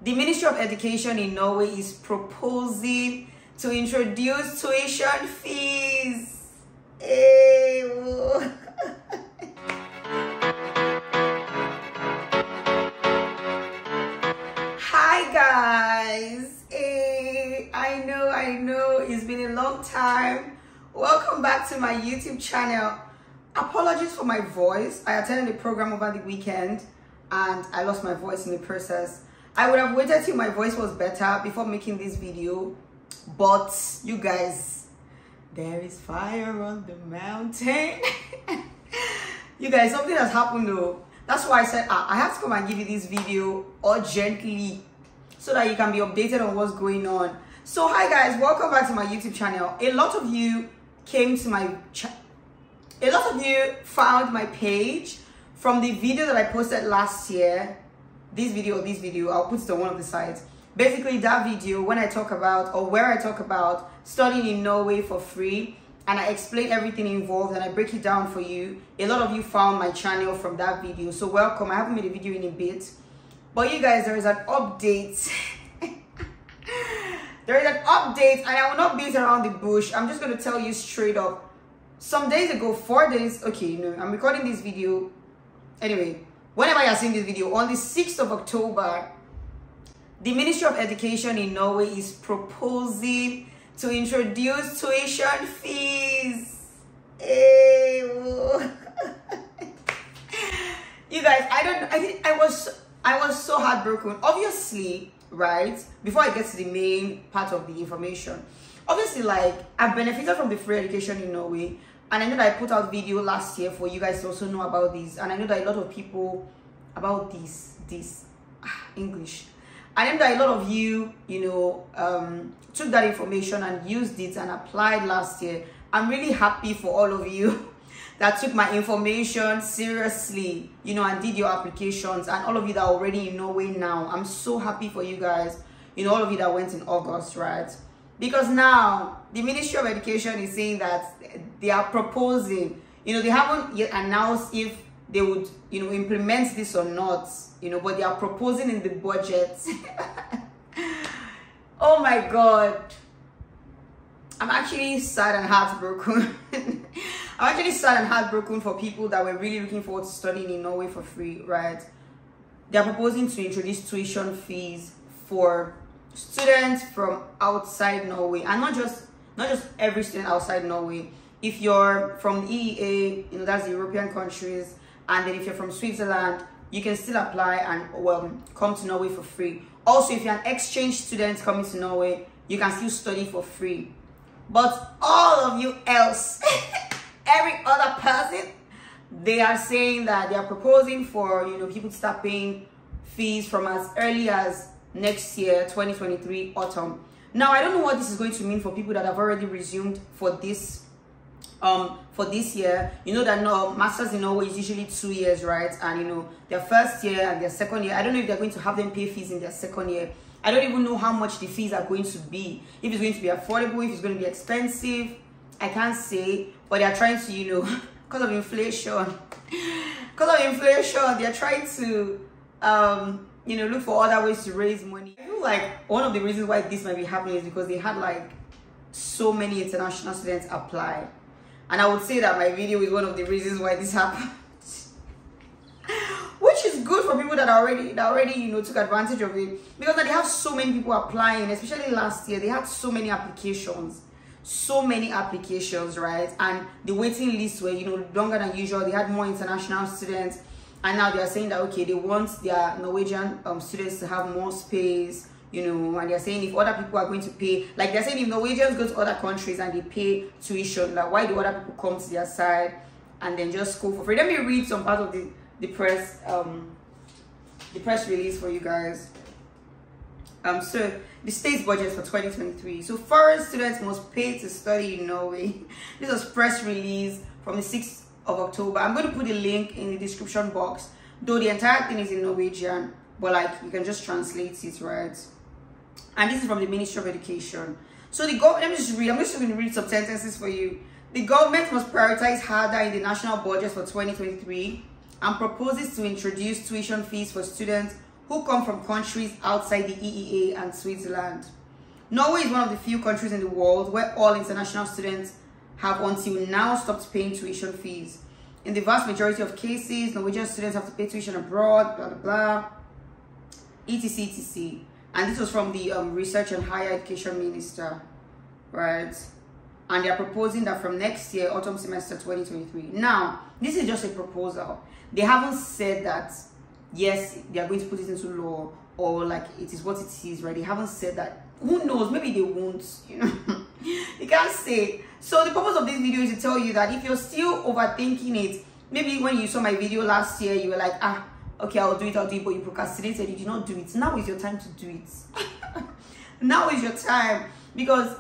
The Ministry of Education in Norway is proposing to introduce tuition fees. Hi guys. I know it's been a long time. Welcome back to my YouTube channel. Apologies for my voice. I attended a program over the weekend and I lost my voice in the process. I would have waited till my voice was better before making this video, but you guys, there is fire on the mountain. You guys, something has happened though. That's why I said I have to come and give you this video urgently so that you can be updated on what's going on. So hi guys, welcome back to my YouTube channel. A lot of you came to my found my page from the video that I posted last year. This video, I'll put it on one of the sides. Basically that video where I talk about studying in Norway for free, and I explain everything involved and I break it down for you. A lot of you found my channel from that video, so welcome. I haven't made a video in a bit, but you guys, there is an update. There is an update, and I will not beat around the bush. I'm just going to tell you straight up. Some days ago, 4 days, okay, no, I'm recording this video anyway. Whenever you're seeing this video, on the 6th of October, the Ministry of Education in Norway is proposing to introduce tuition fees. You guys, I was so heartbroken. Obviously, right, before I get to the main part of the information, obviously, like, I've benefited from the free education in Norway. And I know that I put out video last year for you guys to also know about this. And I know that a lot of people about English. I know that a lot of you, took that information and used it and applied last year. I'm really happy for all of you that took my information seriously, and did your applications. And all of you that are already in Norway now, I'm so happy for you guys. All of you that went in August, right? Because now the Ministry of Education is saying that they are proposing, they haven't yet announced if they would, implement this or not, but they are proposing in the budget. Oh my God. I'm actually sad and heartbroken. I'm actually sad and heartbroken for people that were really looking forward to studying in Norway for free, right? They are proposing to introduce tuition fees for students from outside Norway, and not just every student outside Norway. If you're from the EEA, that's the European countries, and then if you're from Switzerland, you can still apply and come to Norway for free. Also, if you're an exchange student coming to Norway, you can still study for free. But all of you else, every other person, they are saying that they are proposing for people to start paying fees from as early as next year, 2023 autumn. Now, I don't know what this is going to mean for people that have already resumed for this year. That masters in Norway is usually 2 years, right? And their first year and their second year, I don't know if they're going to have them pay fees in their second year. I don't even know how much the fees are going to be, if it's going to be affordable, if it's going to be expensive. I can't say, but they are trying to, because of inflation, they're trying to look for other ways to raise money. I feel like one of the reasons why this might be happening is because they had like so many international students apply. And I would say that my video is one of the reasons why this happened. Which is good for people that already took advantage of it. Because they have so many people applying, especially last year. They had so many applications, right? And the waiting lists were, longer than usual. They had more international students. And now they are saying that, okay, they want their Norwegian students to have more space, and they're saying if other people are going to pay, like they're saying if Norwegians go to other countries and they pay tuition, like why do other people come to their side and then just go for free? Let me read some part of the press release for you guys. So the state's budget for 2023. So foreign students must pay to study in Norway. This was press release from the 6th of October. I'm going to put a link in the description box, though the entire thing is in Norwegian, but like you can just translate it, right? And this is from the Ministry of Education. So the government, I'm just going to read some sentences for you. The government must prioritize harder in the national budget for 2023 and proposes to introduce tuition fees for students who come from countries outside the EEA and Switzerland. Norway is one of the few countries in the world where all international students have until now stopped paying tuition fees. In the vast majority of cases, Norwegian students have to pay tuition abroad, blah, blah, blah, etc, etc. And this was from the Research and Higher Education Minister, right? And they are proposing that from next year, autumn semester 2023. Now, this is just a proposal. They haven't said that, yes, they are going to put it into law, or like it is what it is, right? They haven't said that. Who knows? Maybe they won't, you know. You can't say. So the purpose of this video is to tell you that if you're still overthinking it, maybe when you saw my video last year, you were like, ah, okay, I'll do it, but you procrastinated, you did not do it. Now is your time to do it. Now is your time. Because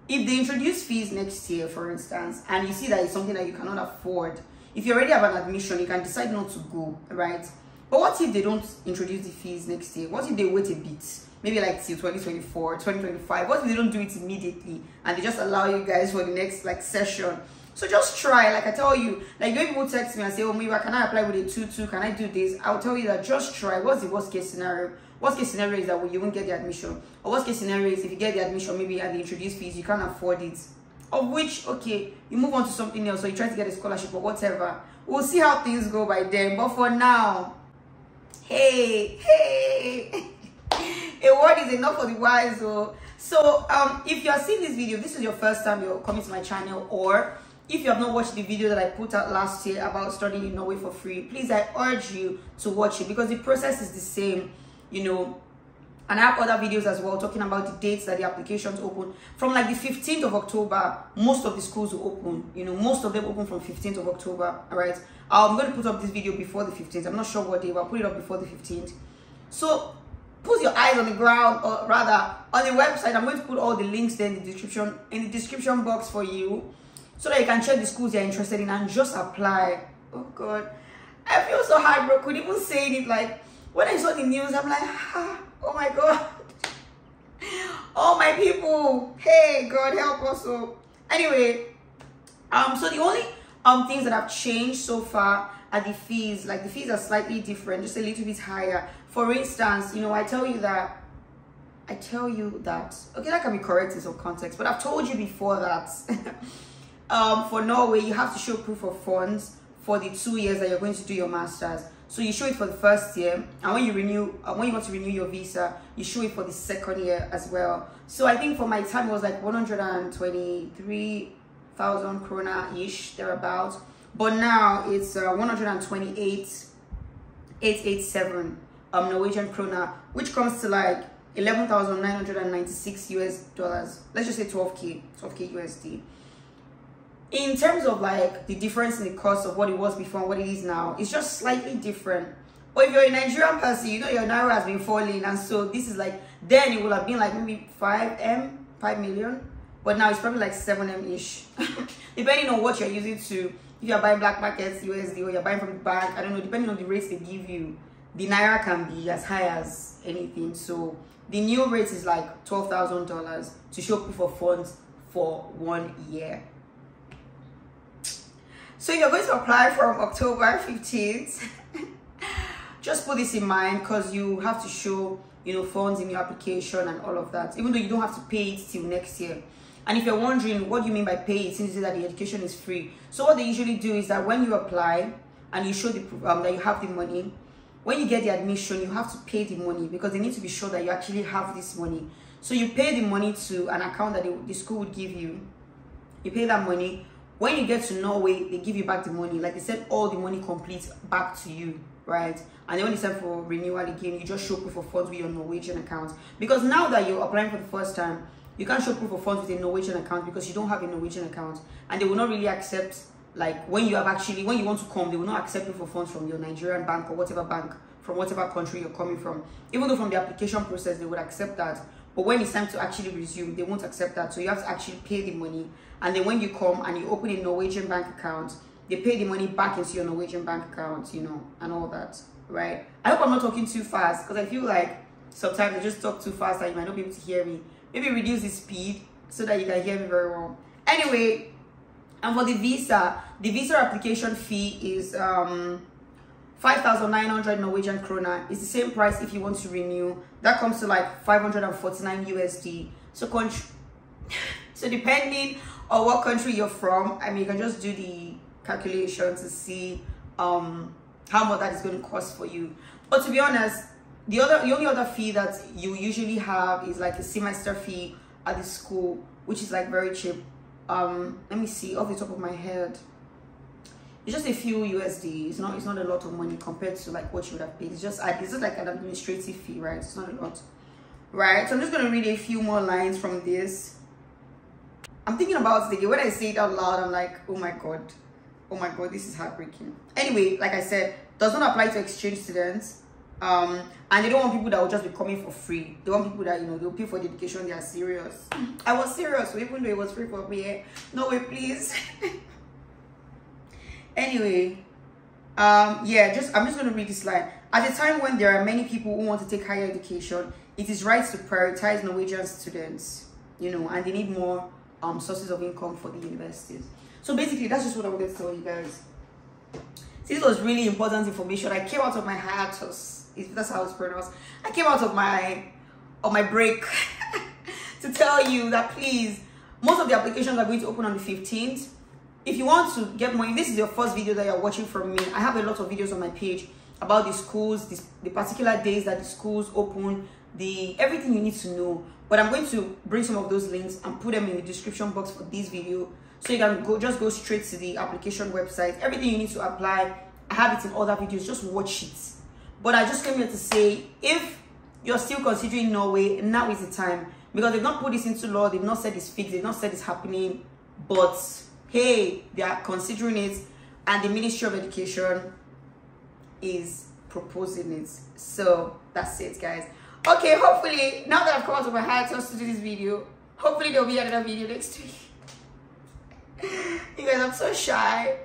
if they introduce fees next year, for instance, and you see that it's something that you cannot afford, if you already have an admission, you can decide not to go, right? But what if they don't introduce the fees next year? What if they wait a bit? Maybe like till 2024, 2025. What if they don't do it immediately and they just allow you guys for the next like session? So just try. Like I tell you, like when people text me and say, oh, Muyiwa, can I apply with a 2-2? Can I do this? I'll tell you that just try. What's the worst case scenario? Worst case scenario is that you won't get the admission. Or worst case scenario is if you get the admission, maybe at the introduced fees, you can't afford it. Of which, okay, you move on to something else, or you try to get a scholarship or whatever. We'll see how things go by then. But for now, hey, a word is enough for the wise. So if you are seeing this video, this is your first time you're coming to my channel, or if you have not watched the video that I put out last year about studying in Norway for free, please, I urge you to watch it, because the process is the same, you know. And I have other videos as well talking about the dates that the applications open. From like the 15th of October, most of the schools will open. You know, most of them open from 15th of October, all right? I'm going to put up this video before the 15th. I'm not sure what day, but I'll put it up before the 15th. So put your eyes on the ground, or rather on the website. I'm going to put all the links there in the description box for you, so that you can check the schools you're interested in and just apply. Oh God, I feel so heartbroken even saying it. Like when I saw the news, I'm like, ah, oh my God, all my people, hey, God help us. So anyway, so the only things that have changed so far are the fees. Like the fees are slightly different, just a little bit higher. For instance, you know, I tell you that, okay, that can be correct in some context, but I've told you before that for Norway, you have to show proof of funds for the 2 years that you're going to do your master's. So you show it for the first year, and when you want to renew your visa, you show it for the second year as well. So I think for my time it was like 123,000 krona ish, thereabouts. But now it's 128,887 Norwegian krona, which comes to like 11,996 US dollars. Let's just say 12k USD. In terms of like the difference in the cost of what it was before and what it is now, it's just slightly different. But if you're a Nigerian person, you know your naira has been falling, and so this is like, then it would have been like maybe 5 million, but now it's probably like 7M ish, depending on what you're using to. If you're buying black markets USD, or you're buying from the bank, I don't know, depending on the rates they give you, the naira can be as high as anything. So the new rate is like $12,000 to show proof of funds for 1 year. So you're going to apply from October 15th. Just put this in mind, because you have to show, you know, funds in your application and all of that, even though you don't have to pay it till next year. And if you're wondering what do you mean by pay it, since you say that the education is free, so what they usually do is that when you apply and you show the that you have the money, when you get the admission, you have to pay the money, because they need to be sure that you actually have this money. So you pay the money to an account that the school would give you. You pay that money. When you get to Norway, they give you back the money. Like I said, all the money completes back to you, right? And then when it's time for renewal again, you just show proof of funds with your Norwegian account. Because now that you're applying for the first time, you can't show proof of funds with a Norwegian account, because you don't have a Norwegian account. And they will not really accept, like when you want to come, they will not accept proof of funds from your Nigerian bank or whatever bank, from whatever country you're coming from. Even though from the application process, they would accept that. But when it's time to actually resume, they won't accept that. So you have to actually pay the money. And then when you come and you open a Norwegian bank account, they pay the money back into your Norwegian bank account, you know, and all that, right? I hope I'm not talking too fast, because I feel like sometimes I just talk too fast and you might not be able to hear me. Maybe reduce the speed so that you can hear me very well. Anyway, and for the visa application fee is 5,900 Norwegian krona. It's the same price if you want to renew. That comes to like 549 USD. So depending on what country you're from, I mean, you can just do the calculation to see how much that is going to cost for you. But to be honest, the only other fee that you usually have is like a semester fee at the school, which is like very cheap. Let me see off the top of my head. It's just a few USD. It's not a lot of money compared to like what you would have paid. It's just like an administrative fee, right? It's not a lot, right? So I'm just gonna read a few more lines from this. I'm thinking about it again. When I say it out loud, I'm like, oh my god, this is heartbreaking. Anyway, like I said, does not apply to exchange students. And they don't want people that will just be coming for free. They want people that, you know, they'll pay for the education. They are serious. I was serious, so even though it was free for me, no way, please. Anyway, yeah, I'm just going to read this line. At a time when there are many people who want to take higher education, it is right to prioritize Norwegian students, you know, and they need more sources of income for the universities. So basically, that's just what I wanted to tell you guys. This was really important information. I came out of my hiatus, if that's how it's pronounced. I came out of my break to tell you that please, most of the applications are going to open on the 15th. If you want to get more, if this is your first video that you're watching from me, I have a lot of videos on my page about the schools, the particular days that the schools open, everything you need to know. But I'm going to bring some of those links and put them in the description box for this video, so you can just go straight to the application website. Everything you need to apply, I have it in other videos. Just watch it. But I just came here to say, if you're still considering Norway, now is the time, because they've not put this into law. They've not said it's fixed. They've not said it's happening. But hey, they are considering it, and the Ministry of Education is proposing it. So that's it, guys. Okay, hopefully now that I've come out of my hiatus to do this video, hopefully there'll be another video next week. You guys, I'm so shy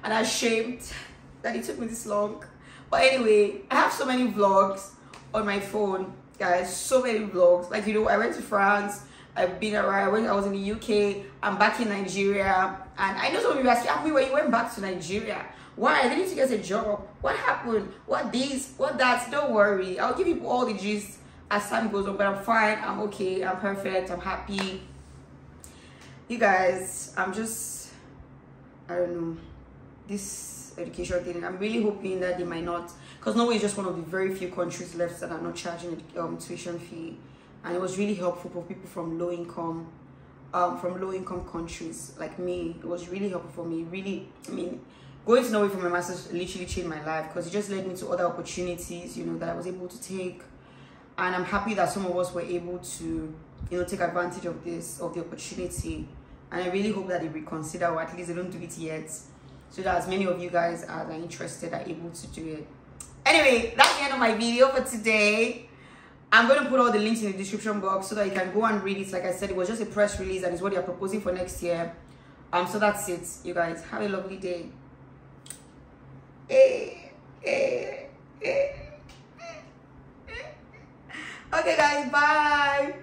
and ashamed that it took me this long. But anyway, I have so many vlogs on my phone, guys. So many vlogs. Like, you know, I went to France. I've been around. I was in the UK. I'm back in Nigeria. And I know some of you are asking, Abby, when you went back to Nigeria, why? I didn't get a job. What happened? What this? What that? Don't worry. I'll give you all the gist as time goes on. But I'm fine. I'm okay. I'm perfect. I'm happy. You guys, I don't know. This education thing, I'm really hoping that they might not, because Norway is just one of the very few countries left that are not charging tuition fee. And it was really helpful for people from low income countries like me. It was really helpful for me. Really, I mean, going to Norway for my master's literally changed my life, because it just led me to other opportunities, you know, that I was able to take. And I'm happy that some of us were able to, you know, take advantage of the opportunity. And I really hope that they reconsider, or at least they don't do it yet, so that as many of you guys as are interested are able to do it. Anyway, that's the end of my video for today. I'm going to put all the links in the description box so that you can go and read it. Like I said, it was just a press release, and it's what they are proposing for next year. So that's it, you guys. Have a lovely day. Okay, guys, bye.